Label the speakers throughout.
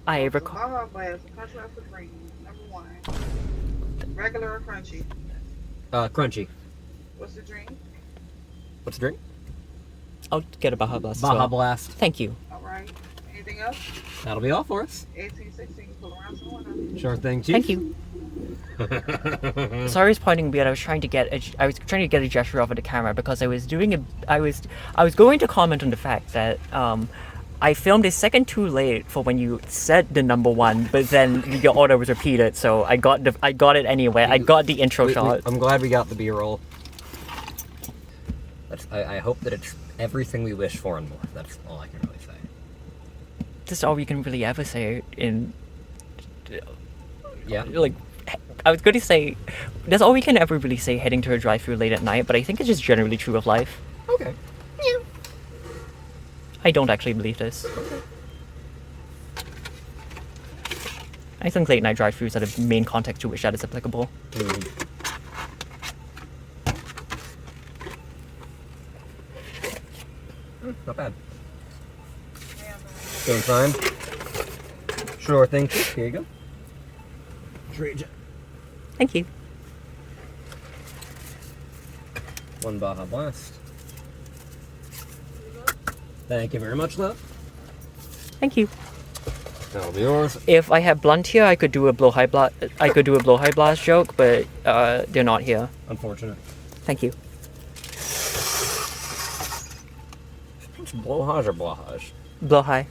Speaker 1: I
Speaker 2: So
Speaker 1: recall.
Speaker 2: Baja Blast, a country of supreme, number one. Regular or crunchy?
Speaker 3: Crunchy.
Speaker 2: What's the drink?
Speaker 3: What's the drink?
Speaker 1: I'll get a Baja Blast.
Speaker 3: Baja
Speaker 1: as well.
Speaker 3: Blast.
Speaker 1: Thank you.
Speaker 2: All right. Anything else?
Speaker 3: That'll be all for us.
Speaker 2: 1816, pull around to the window.
Speaker 3: Sure thing, Chief.
Speaker 1: Thank you. Sorry, I was pointing weird. I was trying to get a gesture off of the camera because I was going to comment on the fact that I filmed a second too late for when you said the number one, but then your order was repeated, so I got it anyway. I got the intro shot.
Speaker 3: I'm glad we got the B-roll. I hope that it's everything we wish for and more. That's all I can really say.
Speaker 1: That's all we can really ever say in.
Speaker 3: Yeah.
Speaker 1: Like, I was going to say, that's all we can ever really say heading to a drive-thru late at night, but I think it's just generally true of life.
Speaker 3: Okay.
Speaker 1: Yeah. I don't actually believe this. I think late night drive-thrus are the main context to which that is applicable.
Speaker 3: Not bad. Same time. Sure thing. Here you go. Trade.
Speaker 1: Thank you.
Speaker 3: One Baja Blast. Thank you very much, love.
Speaker 1: Thank you.
Speaker 3: That'll be yours.
Speaker 1: If I had blunt here, I could do a blow high blast joke, but they're not here.
Speaker 3: Unfortunate.
Speaker 1: Thank you.
Speaker 3: It's blowhage or blowhage?
Speaker 1: Blow high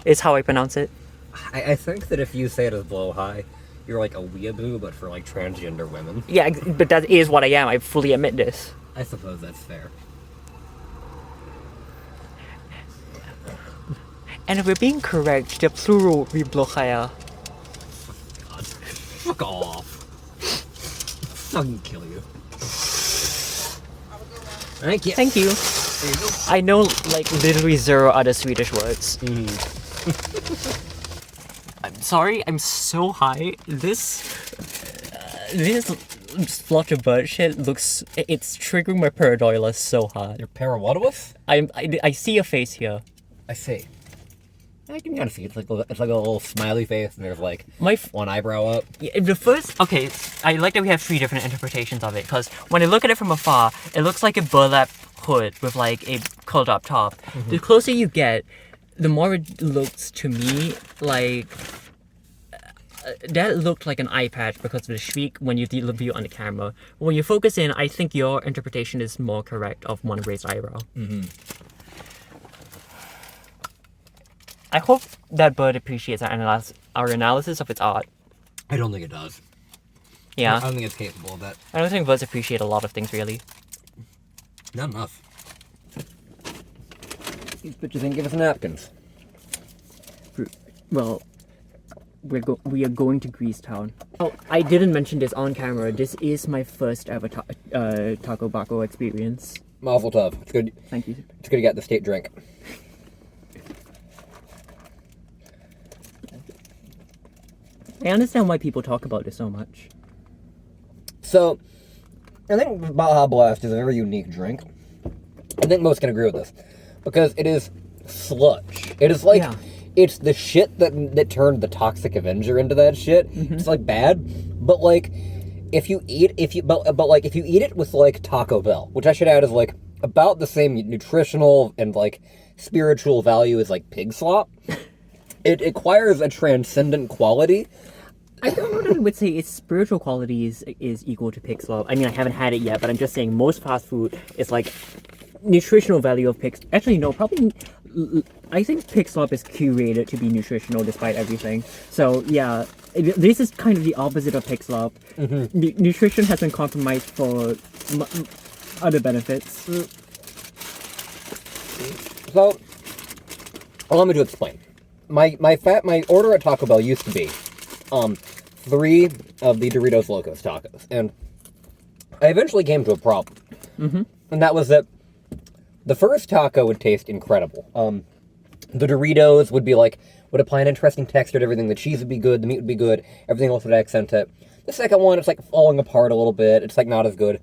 Speaker 1: is how I pronounce it.
Speaker 3: I think that if you say it as blowhigh, you're like a weeaboo, but for like transgender women.
Speaker 1: Yeah, but that is what I am. I fully admit this.
Speaker 3: I suppose that's fair.
Speaker 1: And if we're being correct, the plural would be blochaya.
Speaker 3: God. Fuck off. Fucking kill you. Thank you.
Speaker 1: Thank you.
Speaker 3: There you go.
Speaker 1: I know, like, literally 0 other Swedish words. I'm sorry, I'm so high. This Flutter Bird shit it's triggering my pareidolia so hard.
Speaker 3: Your parawatawith?
Speaker 1: I see a face here.
Speaker 3: I see. I can kind of see. It's like a little smiley face, and there's like
Speaker 1: My
Speaker 3: one eyebrow up.
Speaker 1: Yeah, the first, okay, I like that we have 3 different interpretations of it, because when I look at it from afar, it looks like a burlap hood with like a curled up top. The closer you get, the more it looks to me like that looked like an eye patch because of the shriek when you view it on the camera. When you focus in, I think your interpretation is more correct of one raised eyebrow. I hope that bird appreciates our analysis of its art.
Speaker 3: I don't think it does.
Speaker 1: Yeah.
Speaker 3: I don't think it's capable of that.
Speaker 1: I don't think birds appreciate a lot of things, really.
Speaker 3: Not enough. These bitches didn't give us napkins.
Speaker 1: Well, we are going to Greasetown. Oh, I didn't mention this on camera. This is my first ever Taco Baco experience.
Speaker 3: Mazel tov. It's good.
Speaker 1: Thank you.
Speaker 3: It's good to get the state drink.
Speaker 1: I understand why people talk about this so much.
Speaker 3: So, I think Baja Blast is a very unique drink. I think most can agree with this. Because it is sludge. It is like, it's the shit that turned the Toxic Avenger into that shit. It's like bad, but like, if you eat it with like Taco Bell, which I should add is like about the same nutritional and like spiritual value as like pig slop, it acquires a transcendent quality.
Speaker 1: I don't know that I would say its spiritual quality is equal to pig slop. I mean, I haven't had it yet, but I'm just saying most fast food is like nutritional value of pigs. Actually, no, probably. I think pig slop is curated to be nutritional despite everything. So yeah, this is kind of the opposite of pig slop. Nutrition has been compromised for other benefits.
Speaker 3: So, allow me to explain. My order at Taco Bell used to be 3 of the Doritos Locos tacos, and I eventually came to a problem. And that was that the first taco would taste incredible. The Doritos would apply an interesting texture to everything. The cheese would be good, the meat would be good, everything else would accent it. The second one, it's like falling apart a little bit. It's like not as good.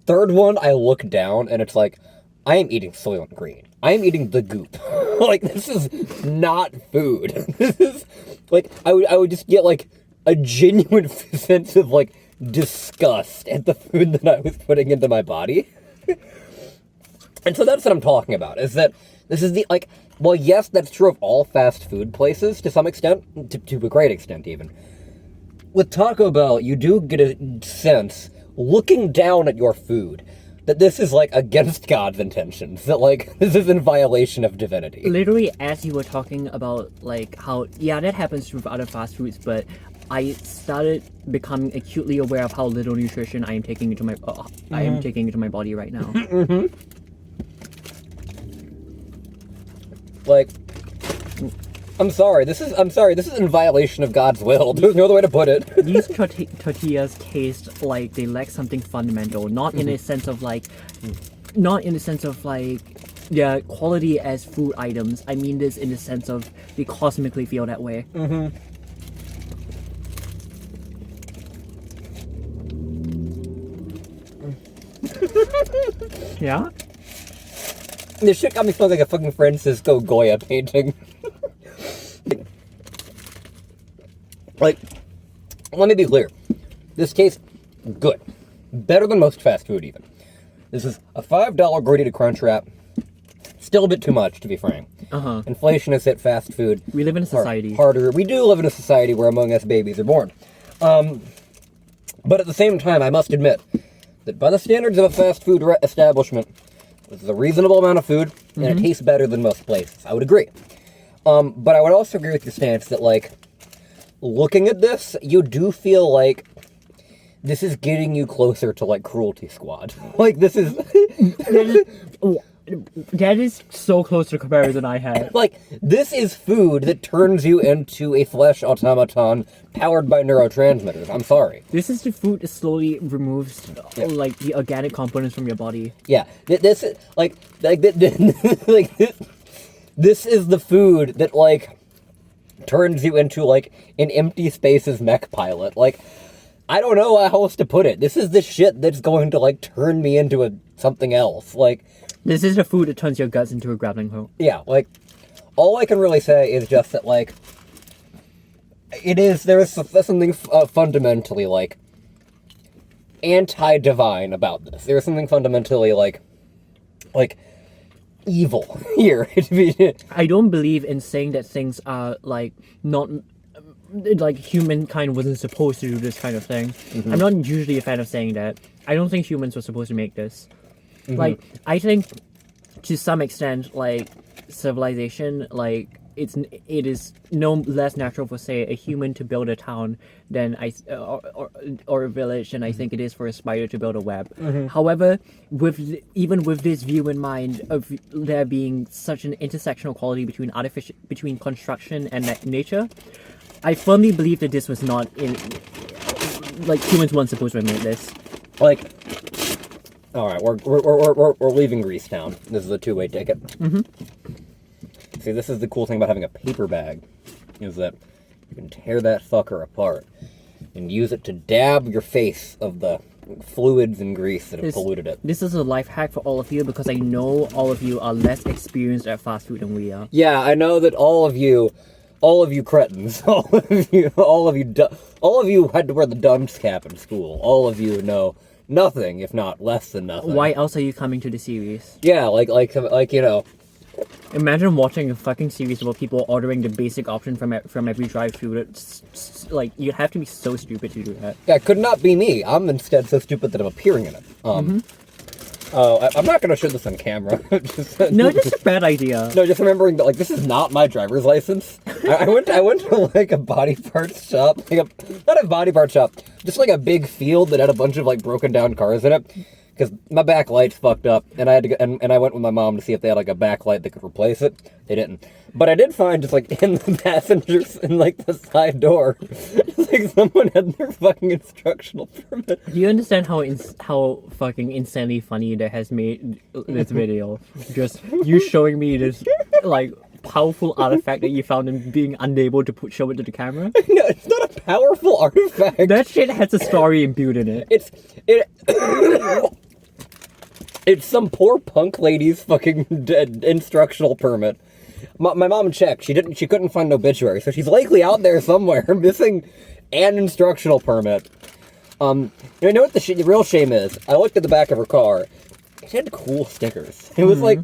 Speaker 3: Third one, I look down and it's like, I am eating Soylent Green. I am eating the goop. Like, this is not food. This is, like, I would just get, like, a genuine sense of, like, disgust at the food that I was putting into my body. And so that's what I'm talking about, is that this is the, like, well, yes, that's true of all fast food places to some extent, to a great extent even. With Taco Bell, you do get a sense, looking down at your food, that this is, like, against God's intentions, that, like, this is in violation of divinity.
Speaker 1: Literally, as you were talking about, like, how, yeah, that happens with other fast foods, but I started becoming acutely aware of how little nutrition I am taking into my body right now.
Speaker 3: Like, I'm sorry, this is in violation of God's will. There's no other way to put it.
Speaker 1: These tortillas taste like they lack something fundamental, not in a sense of like, yeah, quality as food items. I mean this in the sense of they cosmically feel that way. Yeah?
Speaker 3: This shit got me feeling like a fucking Francisco Goya painting. Like, let me be clear. This tastes good. Better than most fast food, even. This is a $5 gordita crunch wrap. Still a bit too much, to be frank. Inflation has hit fast food.
Speaker 1: We live in a society.
Speaker 3: Harder. We do live in a society where Among Us babies are born. But at the same time, I must admit that by the standards of a fast food establishment, this is a reasonable amount of food, and it tastes better than most places. I would agree. But I would also agree with your stance that, like, looking at this, you do feel like this is getting you closer to, like, Cruelty Squad. Like, this is...
Speaker 1: That is so close to the comparison I had.
Speaker 3: Like, this is food that turns you into a flesh automaton powered by neurotransmitters. I'm sorry.
Speaker 1: This is the food that slowly removes, like, the organic components from your body.
Speaker 3: Yeah, this is, like this is the food that, like, turns you into, like, an empty spaces mech pilot. Like, I don't know how else to put it. This is the shit that's going to, like, turn me into something else. Like...
Speaker 1: This is the food that turns your guts into a grappling hook.
Speaker 3: Yeah, like, all I can really say is just that, like, there is something fundamentally, like, anti-divine about this. There's something fundamentally, like, evil here.
Speaker 1: I don't believe in saying that things are, like, not... Like, humankind wasn't supposed to do this kind of thing. I'm not usually a fan of saying that. I don't think humans were supposed to make this. Like, I think, to some extent, like, civilization, like, it is no less natural for, say, a human to build a town than or a village than I think it is for a spider to build a web. However, even with this view in mind of there being such an intersectional quality between construction and nature, I firmly believe that this was not like, humans weren't supposed to have made this.
Speaker 3: Like, all right, we're leaving Greasetown. This is a two-way ticket. See, this is the cool thing about having a paper bag, is that you can tear that fucker apart and use it to dab your face of the fluids and grease that have polluted it.
Speaker 1: This is a life hack for all of you, because I know all of you are less experienced at fast food than we are.
Speaker 3: Yeah, I know that all of you cretins, all of you had to wear the dunce cap in school. All of you know nothing, if not less than nothing.
Speaker 1: Why else are you coming to the series?
Speaker 3: Yeah, like you know.
Speaker 1: Imagine watching a fucking series about people ordering the basic option from every drive-thru. It's like, you have to be so stupid to do that.
Speaker 3: Yeah, it could not be me. I'm instead so stupid that I'm appearing in it. I'm not gonna show this on camera.
Speaker 1: No, that's a bad idea.
Speaker 3: No, just remembering that, like, this is not my driver's license. I went to like a body parts shop, not a body part shop, just like a big field that had a bunch of, like, broken down cars in it. Because my backlight's fucked up, and I had to go, and I went with my mom to see if they had, like, a backlight that could replace it. They didn't. But I did find, just, like, in the passengers, in, like, the side door, just, like, someone had their fucking instructional permit.
Speaker 1: Do you understand how fucking insanely funny that has made this video? Just you showing me this, like, powerful artifact that you found and being unable to show it to the camera?
Speaker 3: No, it's not a powerful artifact.
Speaker 1: That shit has a story imbued in it.
Speaker 3: It's some poor punk lady's fucking instructional permit. My mom checked. She couldn't find an obituary, so she's likely out there somewhere missing an instructional permit. You know what the real shame is? I looked at the back of her car. It had cool stickers. It was like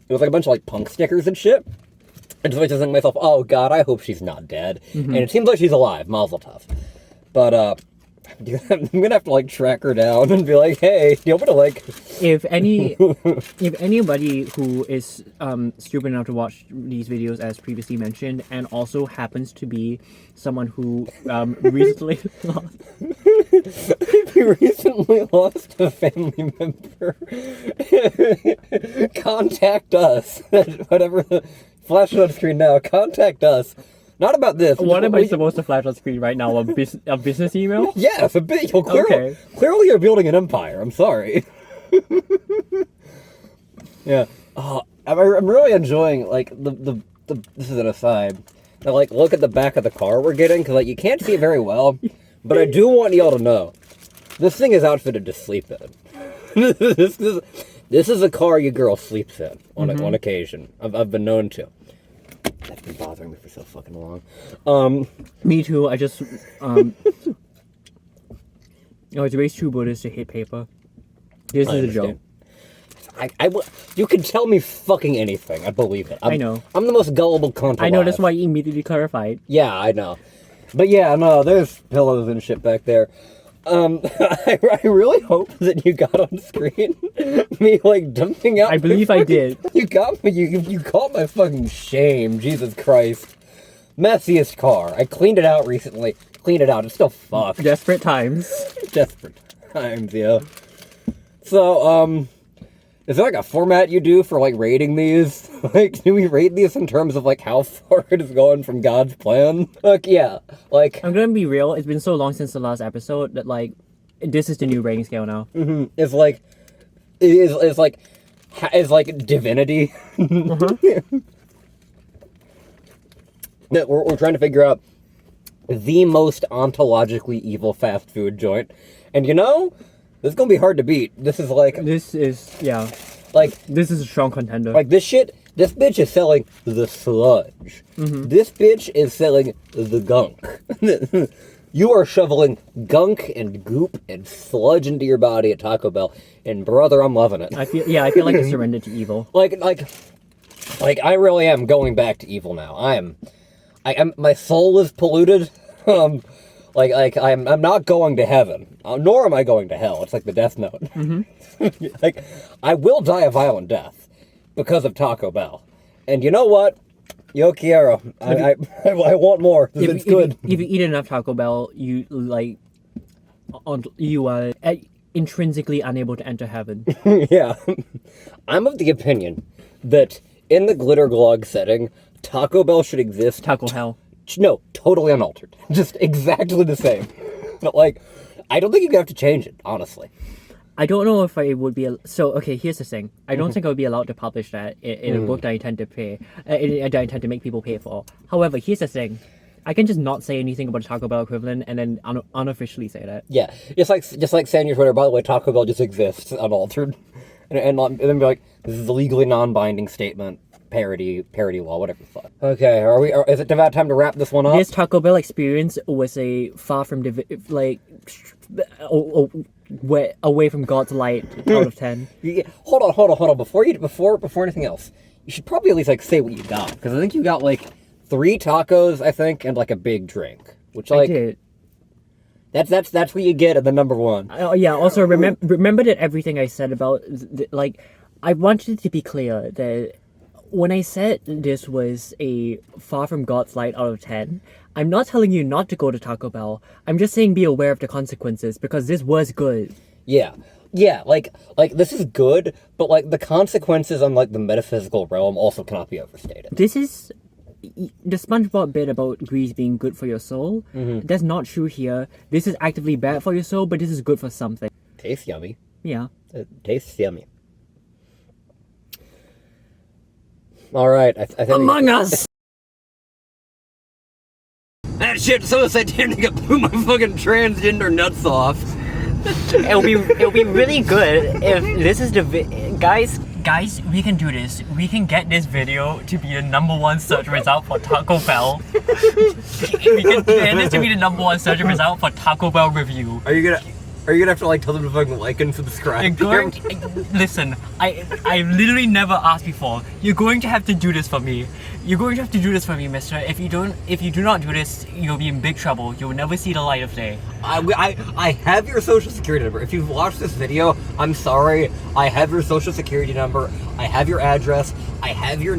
Speaker 3: a bunch of like punk stickers and shit. And so I was thinking to myself, oh god, I hope she's not dead. And it seems like she's alive, Mazel tov. But I'm gonna have to like track her down and be like, hey, do you want me to like
Speaker 1: If anybody who is stupid enough to watch these videos as previously mentioned, and also happens to be someone who recently lost
Speaker 3: if you recently lost a family member, contact us. Whatever the flash on screen now, contact us. Not about this.
Speaker 1: What am I supposed to flash on screen right now? A business email?
Speaker 3: Yes, a bit.
Speaker 1: Okay.
Speaker 3: Clearly you're building an empire. I'm sorry. Yeah. I'm really enjoying, like, the this is an aside. Now, like, look at the back of the car we're getting, because, like, you can't see it very well, but I do want y'all to know, this thing is outfitted to sleep in. This is a car your girl sleeps in, on occasion. I've been known to. That's been bothering me for so fucking long.
Speaker 1: Me too. I just it's way too Buddhist to hate paper. This is a joke.
Speaker 3: You can tell me fucking anything. I believe it.
Speaker 1: I know.
Speaker 3: I'm the most gullible cunt
Speaker 1: I know.
Speaker 3: alive.
Speaker 1: That's why you immediately clarified.
Speaker 3: Yeah, I know. But yeah, no, there's pillows and shit back there. I really hope that you got on screen me like dumping out.
Speaker 1: I believe I did.
Speaker 3: You got me. You caught my fucking shame. Jesus Christ. Messiest car. I cleaned it out recently. Cleaned it out. It's still fucked.
Speaker 1: Desperate times.
Speaker 3: Desperate times, yeah. So, is there like a format you do for like rating these? Like, do we rate these in terms of like how far it is going from God's plan? Like, yeah, like
Speaker 1: I'm gonna be real. It's been so long since the last episode that like this is the new rating scale now.
Speaker 3: it's like it's like divinity. That we're trying to figure out the most ontologically evil fast food joint, and you know, this is gonna be hard to beat. This is like
Speaker 1: This is
Speaker 3: like.
Speaker 1: This is a strong contender.
Speaker 3: Like this shit, this bitch is selling the sludge. This bitch is selling the gunk. You are shoveling gunk and goop and sludge into your body at Taco Bell, and brother, I'm loving it.
Speaker 1: I feel like I surrendered to evil.
Speaker 3: Like I really am going back to evil now. I am. My soul is polluted. I'm not going to heaven, nor am I going to hell. It's like the Death Note. Like, I will die a violent death because of Taco Bell. And you know what? Yo quiero. I want more. It's good.
Speaker 1: If you eat enough Taco Bell, you are intrinsically unable to enter heaven.
Speaker 3: Yeah. I'm of the opinion that in the glitter glog setting, Taco Bell should exist.
Speaker 1: Taco hell.
Speaker 3: No, totally unaltered. Just exactly the same. But, like, I don't think you have to change it, honestly.
Speaker 1: I don't know if I would be... So, okay, here's the thing. I don't think I would be allowed to publish that in a book that I intend to pay... that I intend to make people pay for. However, here's the thing. I can just not say anything about Taco Bell equivalent and then unofficially say that.
Speaker 3: Yeah, just like saying your Twitter, by the way, Taco Bell just exists unaltered. And then be like, this is a legally non-binding statement. Parody law, whatever the fuck. Okay, is it about time to wrap this one up?
Speaker 1: This Taco Bell experience was a far from away from God's light out of 10.
Speaker 3: Hold on. Before anything else, you should probably at least like say what you got, because I think you got like 3 tacos, I think, and like a big drink, which like
Speaker 1: I did.
Speaker 3: That's what you get at the number 1.
Speaker 1: Yeah. Also, remember that everything I said about like I wanted to be clear that. When I said this was a far from God's light out of 10, I'm not telling you not to go to Taco Bell. I'm just saying be aware of the consequences, because this was good.
Speaker 3: Yeah, like this is good, but like the consequences on like the metaphysical realm also cannot be overstated.
Speaker 1: This is the SpongeBob bit about grease being good for your soul. That's not true here. This is actively bad for your soul, but this is good for something.
Speaker 3: Tastes yummy.
Speaker 1: Yeah.
Speaker 3: It tastes yummy. All right, I think
Speaker 1: Among Us.
Speaker 3: That shit so satanic it blew my fucking transgender nuts off.
Speaker 1: It'll be really good if this is the Guys, we can do this. We can get this video to be the #1 search result for Taco Bell. We can get this to be the #1 search result for Taco Bell review.
Speaker 3: Are you gonna have to like tell them to fucking like and subscribe?
Speaker 1: Listen, I literally never asked before. You're going to have to do this for me. You're going to have to do this for me, mister. If you do not do this, you'll be in big trouble. You'll never see the light of day.
Speaker 3: I have your social security number. If you've watched this video, I'm sorry. I have your social security number. I have your address. I have your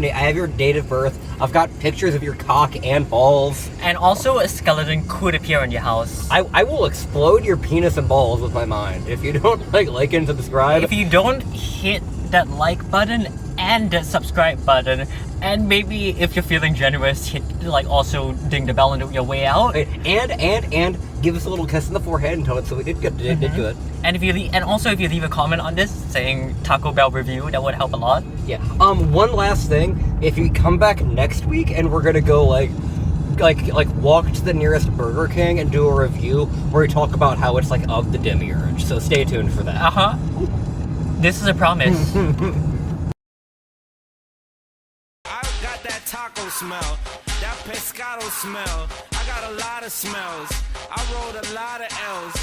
Speaker 3: date of birth. I've got pictures of your cock and balls.
Speaker 1: And also, a skeleton could appear in your house.
Speaker 3: I will explode your penis and balls with my mind if you don't like and subscribe.
Speaker 1: If you don't hit that like button and that subscribe button, and maybe if you're feeling generous, hit also ding the bell on your way out.
Speaker 3: And give us a little kiss on the forehead and tell us so we did good. Did good.
Speaker 1: And if you leave a comment on this saying Taco Bell review, that would help a lot.
Speaker 3: Yeah. One last thing. If you come back next week and we're gonna go like walk to the nearest Burger King and do a review where we talk about how it's like of the demiurge. So stay tuned for that.
Speaker 1: This is a promise.
Speaker 4: I got that taco smell, that pescado smell. I got a lot of smells. I rolled a lot of L's.